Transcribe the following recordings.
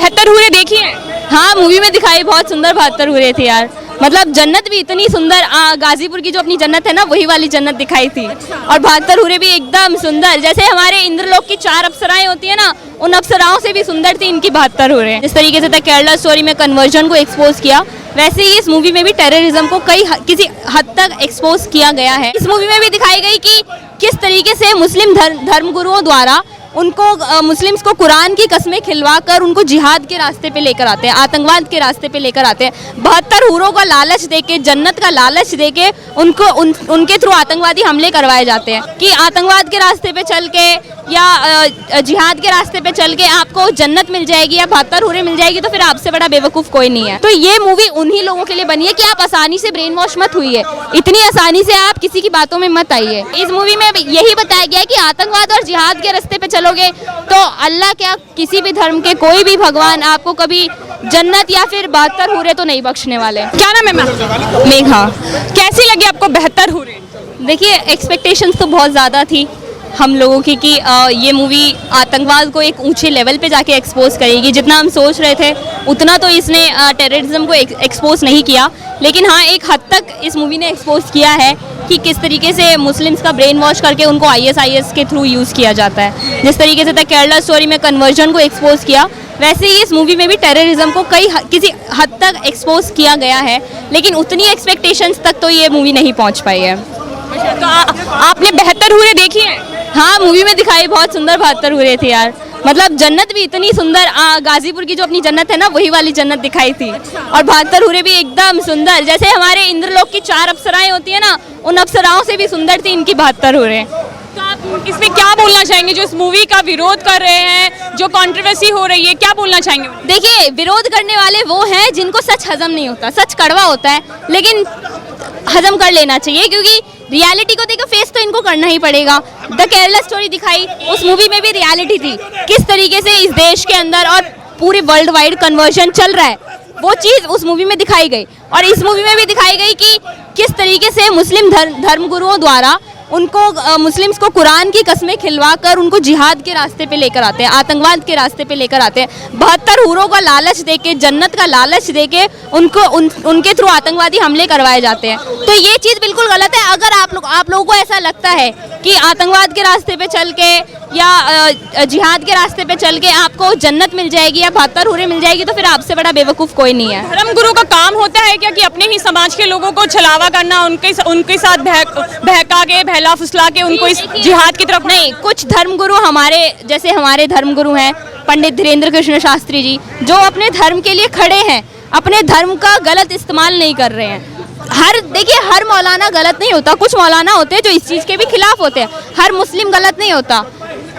72 हूरें देखी है? हाँ, मूवी में दिखाई, बहुत सुंदर 72 हूरें थी यार। मतलब जन्नत भी इतनी सुंदर, गाजीपुर की जो अपनी जन्नत है ना, वही वाली जन्नत दिखाई थी। और 72 हूरें भी एकदम सुंदर, जैसे हमारे इंद्रलोक की 4 अप्सराएं होती है ना, उन अप्सराओं से भी सुंदर थी इनकी 72 हूरें। जिस तरीके से द केरला स्टोरी में कन्वर्जन को एक्सपोज किया, वैसे ही इस मूवी में भी टेररिज्म को किसी हद तक एक्सपोज किया गया है। इस मूवी में भी दिखाई गई कि किस तरीके से मुस्लिम धर्म गुरुओं द्वारा उनको मुस्लिम्स को कुरान की कस्में खिलवा कर उनको जिहाद के रास्ते पे लेकर आते हैं, आतंकवाद के रास्ते पे लेकर आते हैं। 72 हूरों का लालच देके, जन्नत का लालच देके उनको उनके थ्रू आतंकवादी हमले करवाए जाते हैं कि आतंकवाद के रास्ते पे चल के या जिहाद के रास्ते पे चल के आपको जन्नत मिल जाएगी या 72 हूरें मिल जाएगी, तो फिर आपसे बड़ा बेवकूफ़ कोई नहीं है। तो ये मूवी उन्हीं लोगों के लिए बनी है कि आप आसानी से ब्रेन वॉश मत हुई है, इतनी आसानी से आप किसी की बातों में मत आइए। इस मूवी में यही बताया गया है कि आतंकवाद और जिहाद के रास्ते पे चलोगे तो अल्लाह क्या, किसी भी धर्म के कोई भी भगवान आपको कभी जन्नत या फिर 72 हूरें तो नहीं बख्शने वाले। क्या नाम है मैम? मेघा। कैसी लगी आपको 72 हूरें? देखिए, एक्सपेक्टेशंस तो बहुत ज़्यादा थी हम लोगों की कि ये मूवी आतंकवाद को एक ऊंचे लेवल पे जाके एक्सपोज करेगी। जितना हम सोच रहे थे उतना तो इसने टेररिज्म को एक्सपोज नहीं किया, लेकिन हाँ, एक हद तक इस मूवी ने एक्सपोज किया है कि किस तरीके से मुस्लिम्स का ब्रेन वॉश करके उनको ISIS के थ्रू यूज़ किया जाता है। जिस तरीके से द केरला स्टोरी में कन्वर्जन को एक्सपोज किया, वैसे ही इस मूवी में भी टेररिज्म को किसी हद तक एक्सपोज किया गया है, लेकिन उतनी एक्सपेक्टेशंस तक तो ये मूवी नहीं पहुँच पाई है। तो आपने 72 हूरें देखी है? हाँ, मूवी में दिखाई, बहुत सुंदर 72 हूरें थी यार। मतलब जन्नत भी इतनी सुंदर, गाजीपुर की जो अपनी जन्नत है ना, वही वाली जन्नत दिखाई थी। और 72 हूरें भी एकदम सुंदर, जैसे हमारे इंद्रलोक की 4 अप्सराएं होती है ना, उन अप्सराओं से भी सुंदर थी इनकी 72 हूरें। तो आप इसमें क्या बोलना चाहेंगे जो इस मूवी का विरोध कर रहे हैं, जो कंट्रोवर्सी हो रही है, क्या बोलना चाहेंगे? देखिए, विरोध करने वाले वो हैं जिनको सच हजम नहीं होता। सच कड़वा होता है, लेकिन हजम कर लेना चाहिए, क्योंकि रियलिटी को देखो, फेस तो इनको करना ही पड़ेगा। द केरला स्टोरी दिखाई, उस मूवी में भी रियलिटी थी, किस तरीके से इस देश के अंदर और पूरे वर्ल्ड वाइड कन्वर्जन चल रहा है, वो चीज़ उस मूवी में दिखाई गई। और इस मूवी में भी दिखाई गई कि किस तरीके से मुस्लिम धर्म गुरुओं द्वारा उनको मुस्लिम्स को कुरान की कस्में खिलवा कर उनको जिहाद के रास्ते पे लेकर आते हैं, आतंकवाद के रास्ते पे लेकर आते हैं। 72 हूरों का लालच देके, जन्नत का लालच देके उनके थ्रू आतंकवादी हमले करवाए जाते हैं। तो ये चीज़ बिल्कुल गलत है। अगर आप लोगों को ऐसा लगता है कि आतंकवाद के रास्ते पे चल के या जिहाद के रास्ते पे चल के आपको जन्नत मिल जाएगी या 72 हूरें मिल जाएगी, तो फिर आपसे बड़ा बेवकूफ़ कोई नहीं है। धर्म गुरु का काम होता है क्या कि अपने ही समाज के लोगों को छलावा करना, उनके साथ बहका के, बहला फुसला के उनको इस जिहाद की तरफ? नहीं, कुछ धर्मगुरु हमारे धर्मगुरु हैं पंडित धीरेन्द्र कृष्ण शास्त्री जी, जो अपने धर्म के लिए खड़े हैं, अपने धर्म का गलत इस्तेमाल नहीं कर रहे हैं। देखिए, हर मौलाना गलत नहीं होता, कुछ मौलाना होते हैं जो इस चीज़ के भी खिलाफ होते हैं। हर मुस्लिम गलत नहीं होता,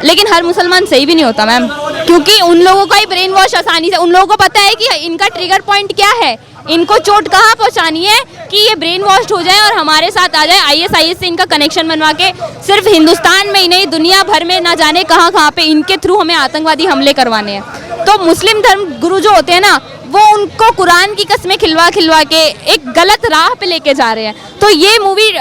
लेकिन हर मुसलमान सही भी नहीं होता मैम, क्योंकि उन लोगों का ही ब्रेन वॉश आसानी से, उन लोगों को पता है कि इनका ट्रिगर पॉइंट क्या है, इनको चोट कहाँ पहुँचानी है कि ये ब्रेन वॉश हो जाए और हमारे साथ आ जाए। ISIS से इनका कनेक्शन बनवा के सिर्फ हिंदुस्तान में ही नहीं, दुनिया भर में ना जाने कहाँ पे इनके थ्रू हमें आतंकवादी हमले करवाने हैं। तो मुस्लिम धर्म गुरु जो होते हैं ना, वो उनको कुरान की कस्में खिलवा के एक गलत राह पे लेके जा रहे हैं। तो ये मूवी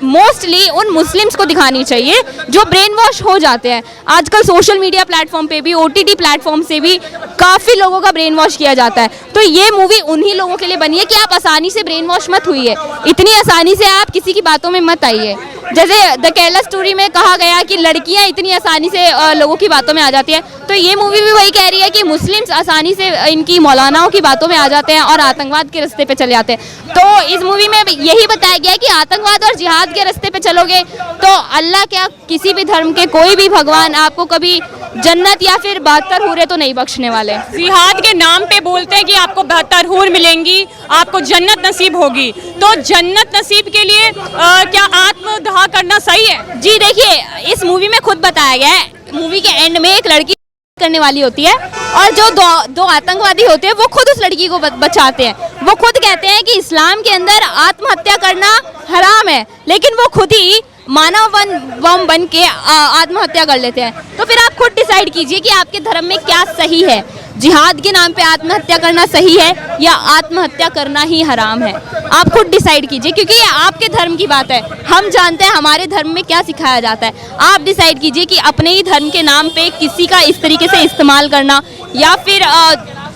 मोस्टली उन मुस्लिम्स को दिखानी चाहिए जो ब्रेन वॉश हो जाते हैं। आजकल सोशल मीडिया प्लेटफॉर्म पे भी, OTT प्लेटफॉर्म से भी काफ़ी लोगों का ब्रेन वॉश किया जाता है। तो ये मूवी उन्हीं लोगों के लिए बनी है कि आप आसानी से ब्रेन वॉश मत हुई है, इतनी आसानी से आप किसी की बातों में मत आइए। जैसे द केरला स्टोरी में कहा गया कि लड़कियां इतनी आसानी से लोगों की बातों में आ जाती हैं, तो ये मूवी भी वही कह रही है कि मुस्लिम्स आसानी से इनकी मौलानाओं की बातों में आ जाते हैं और आतंकवाद के रास्ते पे चले जाते हैं। तो इस मूवी में यही बताया गया है कि आतंकवाद और जिहाद के रास्ते पे चलोगे तो अल्लाह क्या, किसी भी धर्म के कोई भी भगवान आपको कभी जन्नत या फिर 72 हूरें तो नहीं बख्शने वाले। जिहाद के नाम पे बोलते हैं कि आपको 72 हूर मिलेंगी, आपको जन्नत नसीब होगी, तो जन्नत नसीब के लिए क्या आत्मदाह करना सही है? जी देखिए, इस मूवी में खुद बताया गया है, मूवी के एंड में एक लड़की करने वाली होती है और जो दो आतंकवादी होते हैं वो खुद उस लड़की को बचाते हैं। वो खुद कहते हैं कि इस्लाम के अंदर आत्महत्या करना हराम है, लेकिन वो खुद ही मानव बम बन के आत्महत्या कर लेते हैं। तो फिर आप खुद डिसाइड कीजिए कि आपके धर्म में क्या सही है, जिहाद के नाम पे आत्महत्या करना सही है या आत्महत्या करना ही हराम है। आप खुद डिसाइड कीजिए, क्योंकि ये आपके धर्म की बात है। हम जानते हैं हमारे धर्म में क्या सिखाया जाता है। आप डिसाइड कीजिए कि अपने ही धर्म के नाम पे किसी का इस तरीके से इस्तेमाल करना या फिर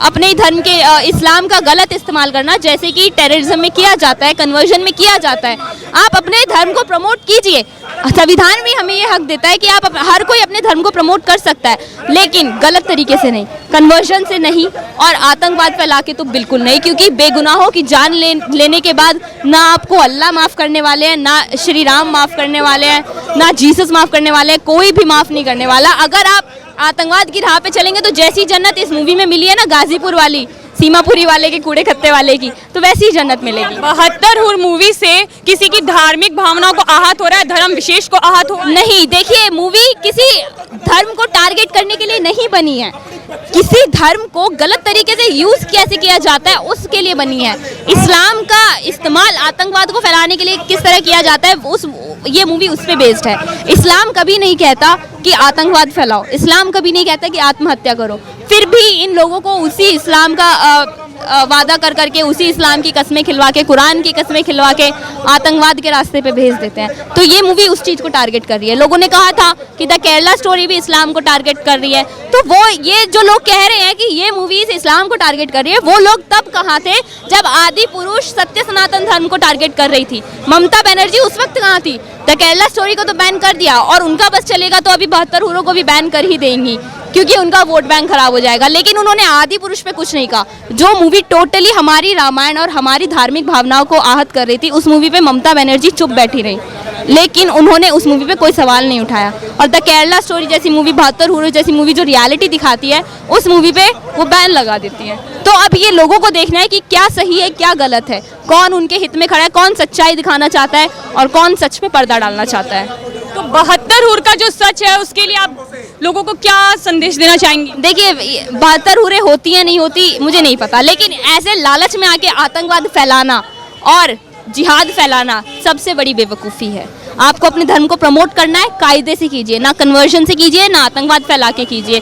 अपने ही धर्म के इस्लाम का गलत इस्तेमाल करना, जैसे कि टेररिज्म में किया जाता है, कन्वर्जन में किया जाता है। आप अपने धर्म को प्रमोट कीजिए, संविधान भी हमें ये हक देता है कि आप हर कोई अपने धर्म को प्रमोट कर सकता है, लेकिन गलत तरीके से नहीं, कन्वर्जन से नहीं और आतंकवाद फैला के तो बिल्कुल नहीं, क्योंकि बेगुनाहों की जान लेने के बाद ना आपको अल्लाह माफ़ करने वाले हैं, ना श्री राम माफ़ करने वाले हैं, ना जीसस माफ़ करने वाले हैं, कोई भी माफ़ नहीं करने वाला। अगर आप आतंकवाद की राह पे चलेंगे तो जैसी जन्नत इस मूवी में मिली है ना, गाजीपुर वाली, सीमापुरी वाले के कूड़े खत्ते वाले की, तो वैसी ही जन्नत मिलेगी। 72 हुर मूवी से किसी की धार्मिक भावनाओं को आहत हो रहा है, धर्म विशेष को आहत हो नहीं, देखिए मूवी किसी धर्म को टारगेट करने के लिए नहीं बनी है, किसी धर्म को गलत तरीके से यूज कैसे किया जाता है उसके लिए बनी है। इस्लाम का इस्तेमाल आतंकवाद को फैलाने के लिए किस तरह किया जाता है ये मूवी उस पे बेस्ड है। इस्लाम कभी नहीं कहता कि आतंकवाद फैलाओ, इस्लाम कभी नहीं कहता कि आत्महत्या करो, फिर भी इन लोगों को उसी इस्लाम का वादा कर करके, उसी इस्लाम की कस्में खिलवा के, कुरान की कस्में खिलवा के आतंकवाद के रास्ते पे भेज देते हैं। तो ये मूवी उस चीज़ को टारगेट कर रही है। लोगों ने कहा था कि द केरला स्टोरी भी इस्लाम को टारगेट कर रही है, तो वो ये जो लोग कह रहे हैं कि ये मूवीज इस्लाम को टारगेट कर रही है, वो लोग तब कहाँ थे जब आदि पुरुष सत्य सनातन धर्म को टारगेट कर रही थी। ममता बनर्जी उस वक्त कहाँ थी? द केरला स्टोरी को तो बैन कर दिया, और उनका बस चलेगा तो अभी 72 हुरों को भी बैन कर ही देंगी, क्योंकि उनका वोट बैंक खराब हो जाएगा। लेकिन उन्होंने आदि पुरुष पे कुछ नहीं कहा, जो मूवी टोटली हमारी रामायण और हमारी धार्मिक भावनाओं को आहत कर रही थी, उस मूवी पे ममता बनर्जी चुप बैठी रही, लेकिन उन्होंने उस मूवी पे कोई सवाल नहीं उठाया। और द केरला स्टोरी जैसी मूवी, 72 हुरों जैसी मूवी जो रियलिटी दिखाती है, उस मूवी पे वो बैन लगा देती है। तो अब ये लोगों को देखना है कि क्या सही है क्या गलत है, कौन उनके हित में खड़ा है, कौन सच्चाई दिखाना चाहता है और कौन सच पे पर्दा डालना चाहता है। तो 72 हुर का जो सच है उसके लिए आप लोगों को क्या संदेश देना चाहेंगी? देखिए 72 हुरें होती है नहीं होती मुझे नहीं पता, लेकिन ऐसे लालच में आके आतंकवाद फैलाना और जिहाद फैलाना सबसे बड़ी बेवकूफ़ी है। आपको अपने धर्म को प्रमोट करना है, कायदे से कीजिए, ना कन्वर्जन से कीजिए, ना आतंकवाद फैला के कीजिए।